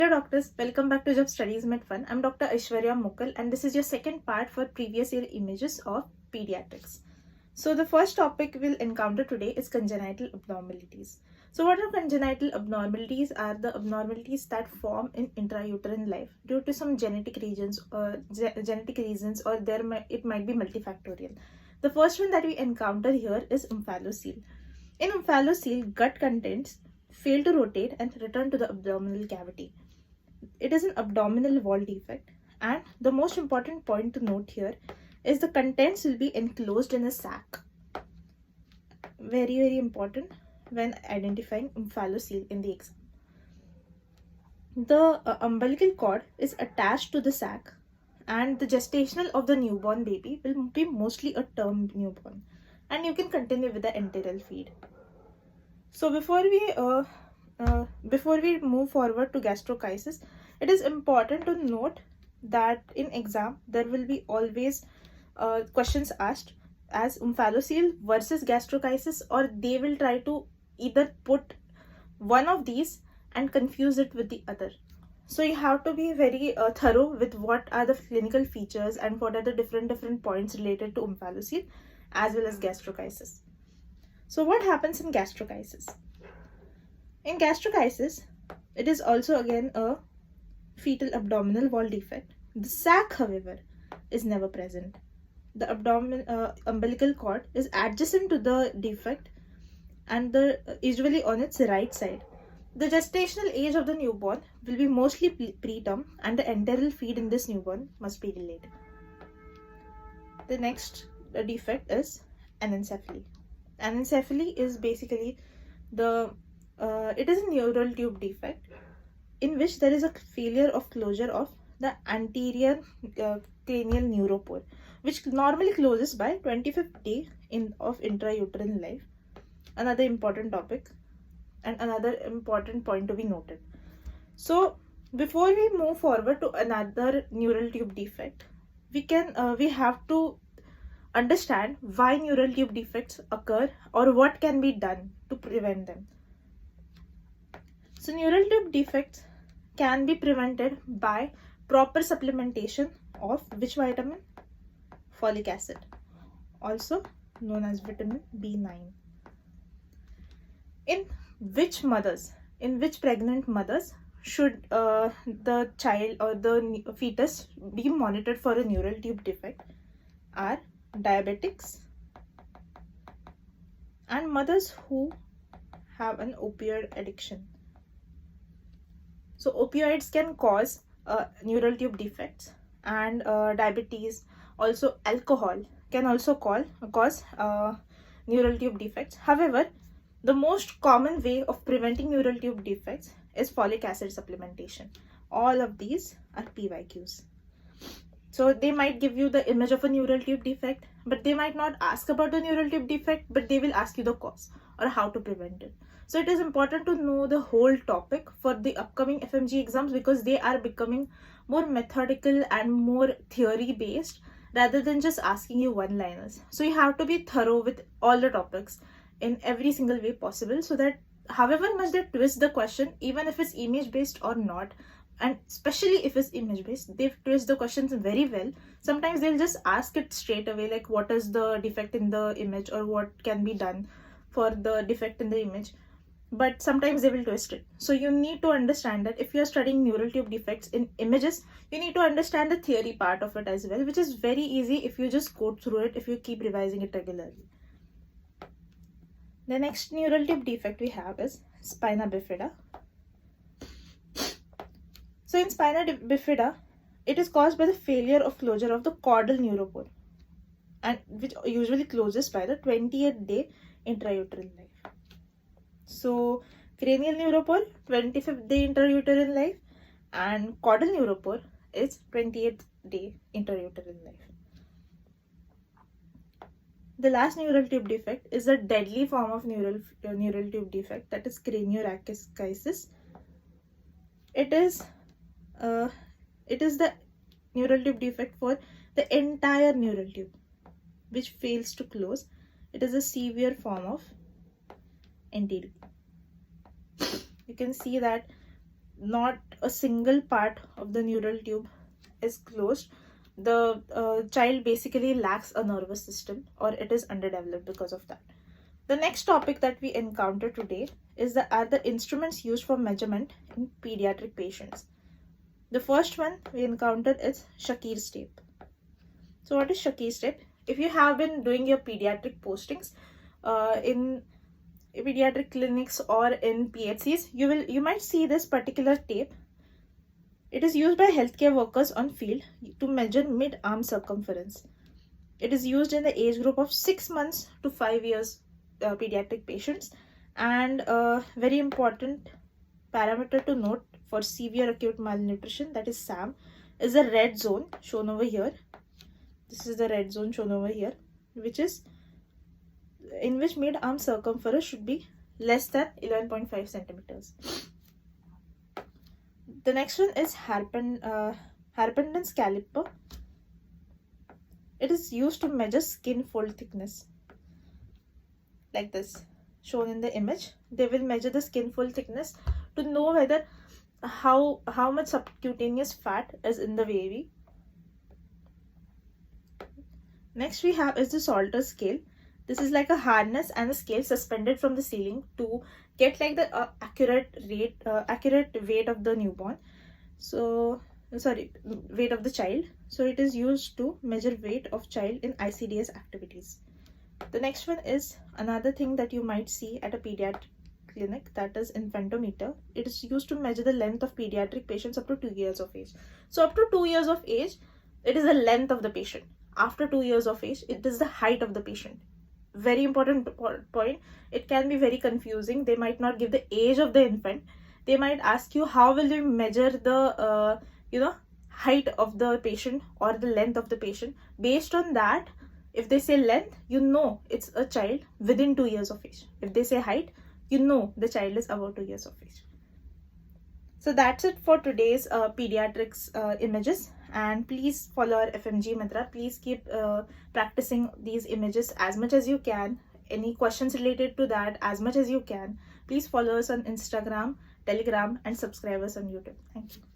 Hello doctors, welcome back to Job Studies Made Fun. I'm Dr. Aishwarya Mukal and this is your second part for previous year images of pediatrics. So the first topic we'll encounter today is congenital abnormalities. So what are congenital abnormalities? Are the abnormalities that form in intrauterine life due to some genetic reasons or it might be multifactorial. The first one that we encounter here is omphalocele. In omphalocele, gut contents fail to rotate and return to the abdominal cavity. It is an abdominal wall defect, and the most important point to note here is the contents will be enclosed in a sac. Very, very important when identifying omphalocele in the exam. The umbilical cord is attached to the sac, and the gestational of the newborn baby will be mostly a term newborn, and you can continue with the enteral feed. So before we move forward to gastrochisis, it is important to note that in exam there will be always questions asked as omphalocele versus gastrochisis, or they will try to either put one of these and confuse it with the other. So you have to be very thorough with what are the clinical features and what are the different points related to omphalocele as well as gastrochisis. So what happens in gastrochisis? In gastrochisis, it is also again a fetal abdominal wall defect. The sac, however, is never present. The umbilical cord is adjacent to the defect and usually on its right side. The gestational age of the newborn will be mostly preterm, and the enteral feed in this newborn must be delayed. The next defect is anencephaly. Anencephaly is basically it is a neural tube defect in which there is a failure of closure of the anterior cranial neuropore, which normally closes by 25th day of intrauterine life. Another important topic and another important point to be noted. So before we move forward to another neural tube defect, we have to understand why neural tube defects occur or what can be done to prevent them. So neural tube defects can be prevented by proper supplementation of which vitamin? Folic acid, also known as vitamin B9. In which pregnant mothers should the child or the fetus be monitored for a neural tube defect are diabetics and mothers who have an opioid addiction. So opioids can cause neural tube defects, and diabetes, also alcohol can also cause neural tube defects. However, the most common way of preventing neural tube defects is folic acid supplementation. All of these are PYQs. So they might give you the image of a neural tube defect, but they might not ask about the neural tube defect, but they will ask you the cause or how to prevent it. So it is important to know the whole topic for the upcoming Fmge exams, because they are becoming more methodical and more theory based rather than just asking you one-liners. So you have to be thorough with all the topics in every single way possible, so that however much they twist the question, even if it's image based or not, and especially if it's image based, they twist the questions very well. Sometimes they'll just ask it straight away, like what is the defect in the image or what can be done for the defect in the image, but sometimes they will twist it. So you need to understand that if you're studying neural tube defects in images, you need to understand the theory part of it as well, which is very easy if you just go through it, if you keep revising it regularly. The next neural tube defect we have is spina bifida. So in spina bifida, it is caused by the failure of closure of the caudal neuropore, and which usually closes by the 20th day intrauterine life. So cranial neuropore, 25th day intrauterine life, and caudal neuropore is 28th day intrauterine life. The last neural tube defect is a deadly form of neural tube defect, that is craniorachisis. It is the neural tube defect for the entire neural tube which fails to close. It is a severe form of NTD. You can see that not a single part of the neural tube is closed, the child basically lacks a nervous system, or it is underdeveloped because of that. The next topic that we encounter today is are the instruments used for measurement in pediatric patients. The first one we encountered is Shakir's tape. So what is Shakir's tape? If you have been doing your pediatric postings in pediatric clinics or in PHCs, you might see this particular tape. It is used by healthcare workers on field to measure mid-arm circumference. It is used in the age group of 6 months to 5 years pediatric patients, and a very important parameter to note for severe acute malnutrition, that is SAM, is the red zone shown over here. This is the red zone shown over here, which is in which mid-arm circumference should be less than 11.5 centimeters. The next one is Harpendon's caliper. It is used to measure skin fold thickness. Like this, shown in the image. They will measure the skin fold thickness to know whether how much subcutaneous fat is in the baby. Next we have is the Salter scale. This is like a harness and a scale suspended from the ceiling to get like the accurate weight of the newborn. So weight of the child. So it is used to measure weight of child in ICDS activities. The next one is another thing that you might see at a pediatric clinic, that is infantometer. It is used to measure the length of pediatric patients up to 2 years of age. So up to 2 years of age, it is the length of the patient. After 2 years of age, it is the height of the patient. Very important point. It can be very confusing. They might not give the age of the infant. They might ask you, how will you measure the height of the patient or the length of the patient? Based on that, if they say length, you know it's a child within 2 years of age. If they say height, you know the child is about 2 years of age. So that's it for today's pediatrics images. And please follow our Fmge mantra. Please keep practicing these images as much as you can. Any questions related to that, as much as you can. Please follow us on Instagram, Telegram, and subscribe us on YouTube. Thank you.